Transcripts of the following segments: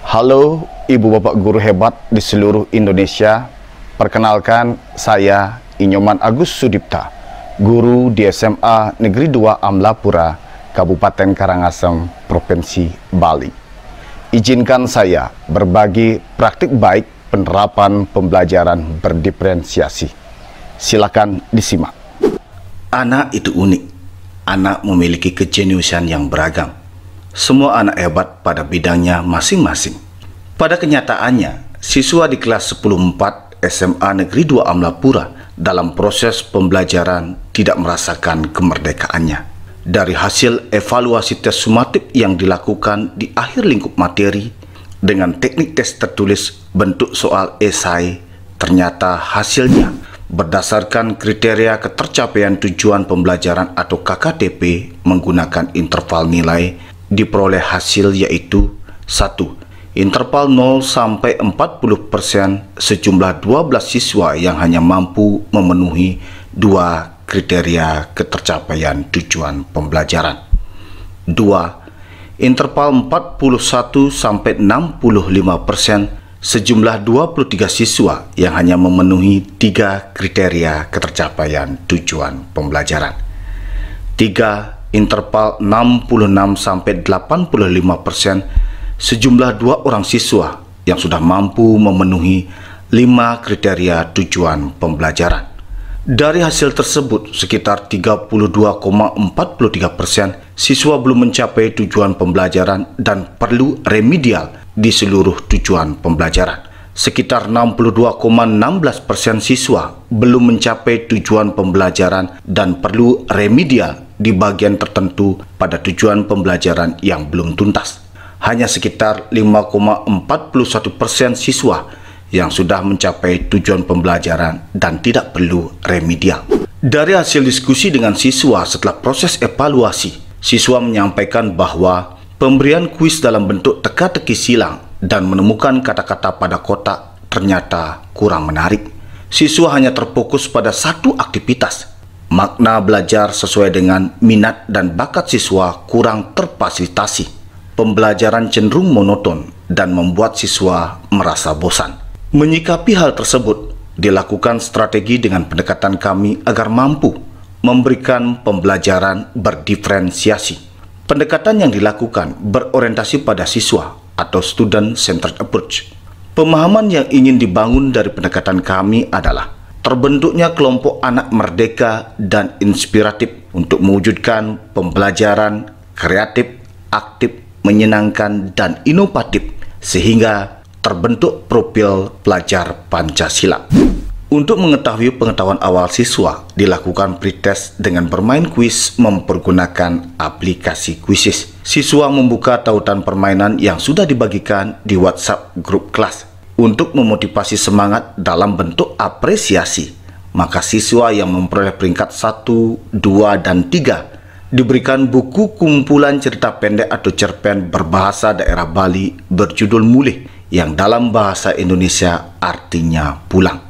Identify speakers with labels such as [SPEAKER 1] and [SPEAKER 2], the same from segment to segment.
[SPEAKER 1] Halo Ibu Bapak Guru hebat di seluruh Indonesia. Perkenalkan, saya Inyoman Agus Sudipta, guru di SMA Negeri 2 Amlapura, Kabupaten Karangasem, Provinsi Bali. Izinkan saya berbagi praktik baik penerapan pembelajaran berdiferensiasi. Silakan disimak. Anak itu unik. Anak memiliki kejeniusan yang beragam. Semua anak hebat pada bidangnya masing-masing. Pada kenyataannya, siswa di kelas 10-4 SMA Negeri 2 Amlapura dalam proses pembelajaran tidak merasakan kemerdekaannya. Dari hasil evaluasi tes sumatif yang dilakukan di akhir lingkup materi dengan teknik tes tertulis bentuk soal esai, ternyata hasilnya berdasarkan kriteria ketercapaian tujuan pembelajaran atau KKTP menggunakan interval nilai diperoleh hasil yaitu 1. Interval 0 sampai 40% sejumlah 12 siswa yang hanya mampu memenuhi 2 kriteria ketercapaian tujuan pembelajaran. 2. Interval 41 sampai 65% sejumlah 23 siswa yang hanya memenuhi 3 kriteria ketercapaian tujuan pembelajaran. 3. Interval 66 sampai 85% sejumlah 2 orang siswa yang sudah mampu memenuhi 5 kriteria tujuan pembelajaran. Dari hasil tersebut, sekitar 32,43% siswa belum mencapai tujuan pembelajaran dan perlu remedial di seluruh tujuan pembelajaran. Sekitar 62,16% siswa belum mencapai tujuan pembelajaran dan perlu remedial di bagian tertentu pada tujuan pembelajaran yang belum tuntas. Hanya sekitar 5,41% siswa yang sudah mencapai tujuan pembelajaran dan tidak perlu remedial. Dari hasil diskusi dengan siswa setelah proses evaluasi, siswa menyampaikan bahwa pemberian kuis dalam bentuk teka-teki silang dan menemukan kata-kata pada kotak ternyata kurang menarik. Siswa hanya terfokus pada satu aktivitas. Makna belajar sesuai dengan minat dan bakat siswa kurang terfasilitasi. Pembelajaran cenderung monoton dan membuat siswa merasa bosan. Menyikapi hal tersebut, dilakukan strategi dengan pendekatan kami agar mampu memberikan pembelajaran berdiferensiasi. Pendekatan yang dilakukan berorientasi pada siswa atau student-centered approach. Pemahaman yang ingin dibangun dari pendekatan kami adalah terbentuknya kelompok anak merdeka dan inspiratif untuk mewujudkan pembelajaran kreatif, aktif, menyenangkan, dan inovatif sehingga terbentuk profil pelajar Pancasila. Untuk mengetahui pengetahuan awal siswa, dilakukan pretest dengan bermain kuis mempergunakan aplikasi Quizizz. Siswa membuka tautan permainan yang sudah dibagikan di WhatsApp grup kelas. Untuk memotivasi semangat dalam bentuk apresiasi, maka siswa yang memperoleh peringkat 1, 2, dan 3 diberikan buku kumpulan cerita pendek atau cerpen berbahasa daerah Bali berjudul Mulih yang dalam bahasa Indonesia artinya pulang.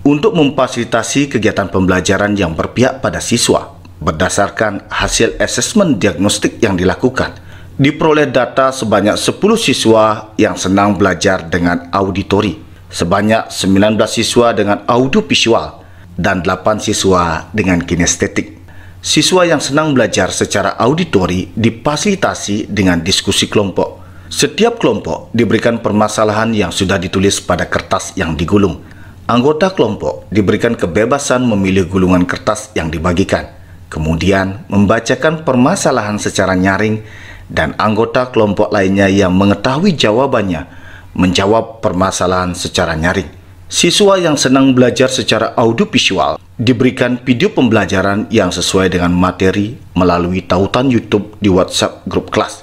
[SPEAKER 1] Untuk memfasilitasi kegiatan pembelajaran yang berpihak pada siswa, berdasarkan hasil asesmen diagnostik yang dilakukan, diperoleh data sebanyak 10 siswa yang senang belajar dengan auditori, sebanyak 19 siswa dengan audiovisual, dan 8 siswa dengan kinestetik. Siswa yang senang belajar secara auditori difasilitasi dengan diskusi kelompok. Setiap kelompok diberikan permasalahan yang sudah ditulis pada kertas yang digulung. Anggota kelompok diberikan kebebasan memilih gulungan kertas yang dibagikan, kemudian membacakan permasalahan secara nyaring, dan anggota kelompok lainnya yang mengetahui jawabannya menjawab permasalahan secara nyaring. Siswa yang senang belajar secara audiovisual diberikan video pembelajaran yang sesuai dengan materi melalui tautan YouTube di WhatsApp grup kelas.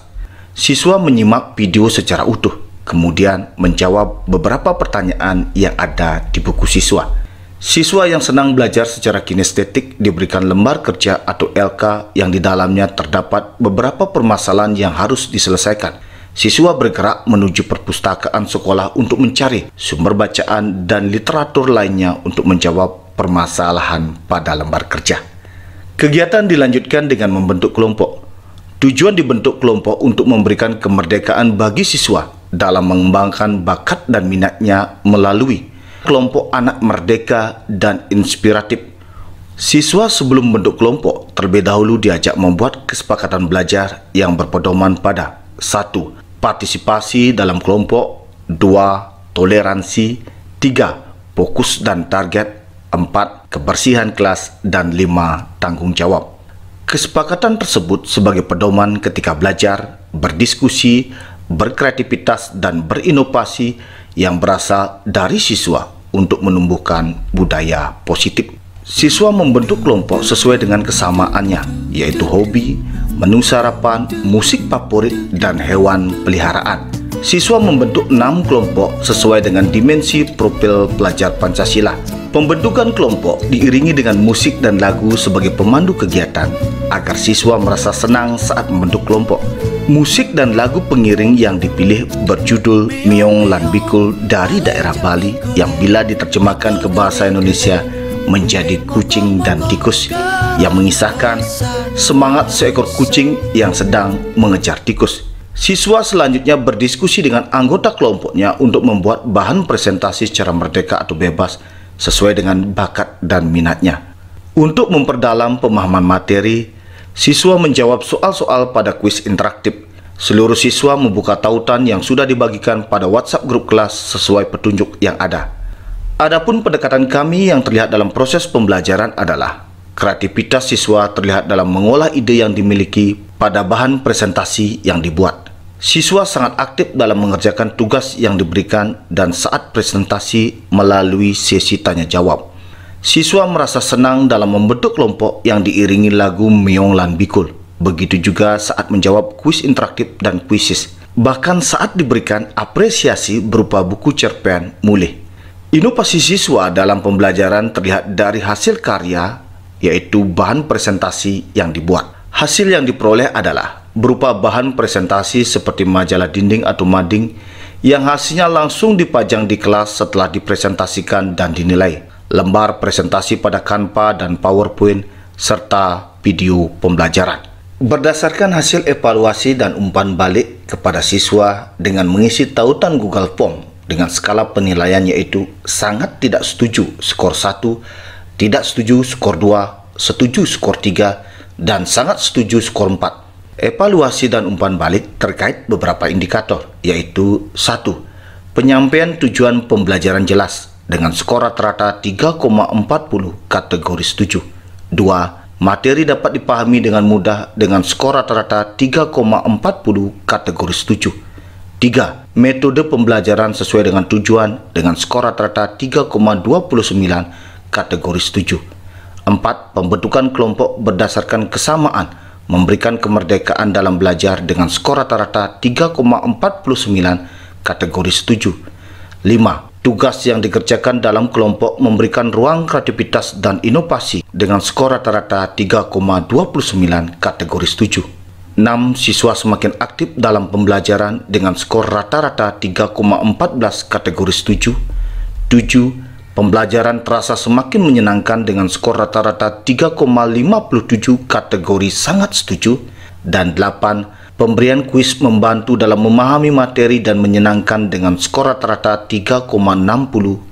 [SPEAKER 1] Siswa menyimak video secara utuh, kemudian menjawab beberapa pertanyaan yang ada di buku siswa. Siswa yang senang belajar secara kinestetik diberikan lembar kerja atau LK yang di dalamnya terdapat beberapa permasalahan yang harus diselesaikan. Siswa bergerak menuju perpustakaan sekolah untuk mencari sumber bacaan dan literatur lainnya untuk menjawab permasalahan pada lembar kerja. Kegiatan dilanjutkan dengan membentuk kelompok. Tujuan dibentuk kelompok untuk memberikan kemerdekaan bagi siswa dalam mengembangkan bakat dan minatnya melalui kelompok anak merdeka dan inspiratif. Siswa sebelum membentuk kelompok terlebih dahulu diajak membuat kesepakatan belajar yang berpedoman pada 1. Partisipasi dalam kelompok, 2. Toleransi, 3. Fokus dan target, 4. Kebersihan kelas, dan 5. Tanggung jawab. Kesepakatan tersebut sebagai pedoman ketika belajar, berdiskusi, berkreativitas, dan berinovasi yang berasal dari siswa untuk menumbuhkan budaya positif. Siswa membentuk kelompok sesuai dengan kesamaannya, yaitu hobi, menu sarapan, musik favorit, dan hewan peliharaan. Siswa membentuk 6 kelompok sesuai dengan dimensi profil pelajar Pancasila. Pembentukan kelompok diiringi dengan musik dan lagu sebagai pemandu kegiatan agar siswa merasa senang saat membentuk kelompok. Musik dan lagu pengiring yang dipilih berjudul Miyong Lan Bikul dari daerah Bali yang bila diterjemahkan ke bahasa Indonesia menjadi kucing dan tikus, yang mengisahkan semangat seekor kucing yang sedang mengejar tikus. Siswa selanjutnya berdiskusi dengan anggota kelompoknya untuk membuat bahan presentasi secara merdeka atau bebas sesuai dengan bakat dan minatnya. Untuk memperdalam pemahaman materi, siswa menjawab soal-soal pada kuis interaktif. Seluruh siswa membuka tautan yang sudah dibagikan pada WhatsApp grup kelas sesuai petunjuk yang ada. Adapun pendekatan kami yang terlihat dalam proses pembelajaran adalah kreativitas siswa terlihat dalam mengolah ide yang dimiliki pada bahan presentasi yang dibuat. Siswa sangat aktif dalam mengerjakan tugas yang diberikan dan saat presentasi melalui sesi tanya jawab. Siswa merasa senang dalam membentuk kelompok yang diiringi lagu Miyong Lan Bikul. Begitu juga saat menjawab kuis interaktif dan kuisis. Bahkan saat diberikan apresiasi berupa buku cerpen mulih. Inovasi siswa dalam pembelajaran terlihat dari hasil karya, yaitu bahan presentasi yang dibuat. Hasil yang diperoleh adalah berupa bahan presentasi seperti majalah dinding atau mading yang hasilnya langsung dipajang di kelas setelah dipresentasikan dan dinilai. Lembar presentasi pada Canva dan PowerPoint, serta video pembelajaran. Berdasarkan hasil evaluasi dan umpan balik kepada siswa dengan mengisi tautan Google Form dengan skala penilaian yaitu sangat tidak setuju skor 1, tidak setuju skor 2, setuju skor 3, dan sangat setuju skor 4. Evaluasi dan umpan balik terkait beberapa indikator yaitu 1. Penyampaian tujuan pembelajaran jelas dengan skor rata-rata 3,40 kategori setuju. 2. Materi dapat dipahami dengan mudah dengan skor rata-rata 3,40 kategori setuju. 3. Metode pembelajaran sesuai dengan tujuan dengan skor rata-rata 3,29 kategori setuju. 4. Pembentukan kelompok berdasarkan kesamaan memberikan kemerdekaan dalam belajar dengan skor rata-rata 3,49 kategori setuju. 5. Tugas yang dikerjakan dalam kelompok memberikan ruang kreativitas dan inovasi dengan skor rata-rata 3,29 kategori setuju. 6. Siswa semakin aktif dalam pembelajaran dengan skor rata-rata 3,14 kategori setuju. 7. Pembelajaran terasa semakin menyenangkan dengan skor rata-rata 3,57 kategori sangat setuju. Dan 8. Pemberian kuis membantu dalam memahami materi dan menyenangkan dengan skor rata-rata 3,60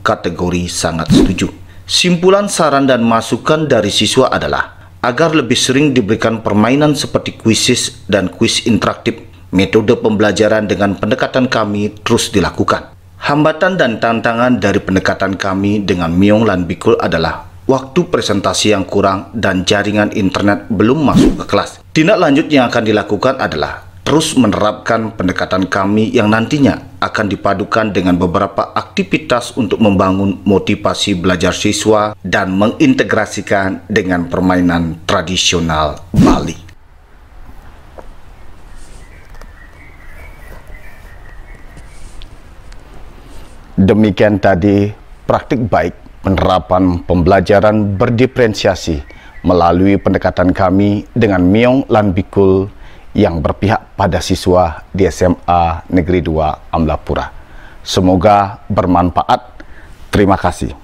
[SPEAKER 1] kategori sangat setuju. Simpulan saran dan masukan dari siswa adalah agar lebih sering diberikan permainan seperti kuisis dan kuis interaktif. Metode pembelajaran dengan pendekatan kami terus dilakukan. Hambatan dan tantangan dari pendekatan kami dengan Miyong Lan Bikul adalah waktu presentasi yang kurang dan jaringan internet belum masuk ke kelas. Tindak lanjut yang akan dilakukan adalah terus menerapkan pendekatan kami yang nantinya akan dipadukan dengan beberapa aktivitas untuk membangun motivasi belajar siswa dan mengintegrasikan dengan permainan tradisional Bali. Demikian tadi praktik baik penerapan pembelajaran berdiferensiasi melalui pendekatan kami dengan Miyong Lan Bikul yang berpihak pada siswa di SMA Negeri 2 Amlapura. Semoga bermanfaat. Terima kasih.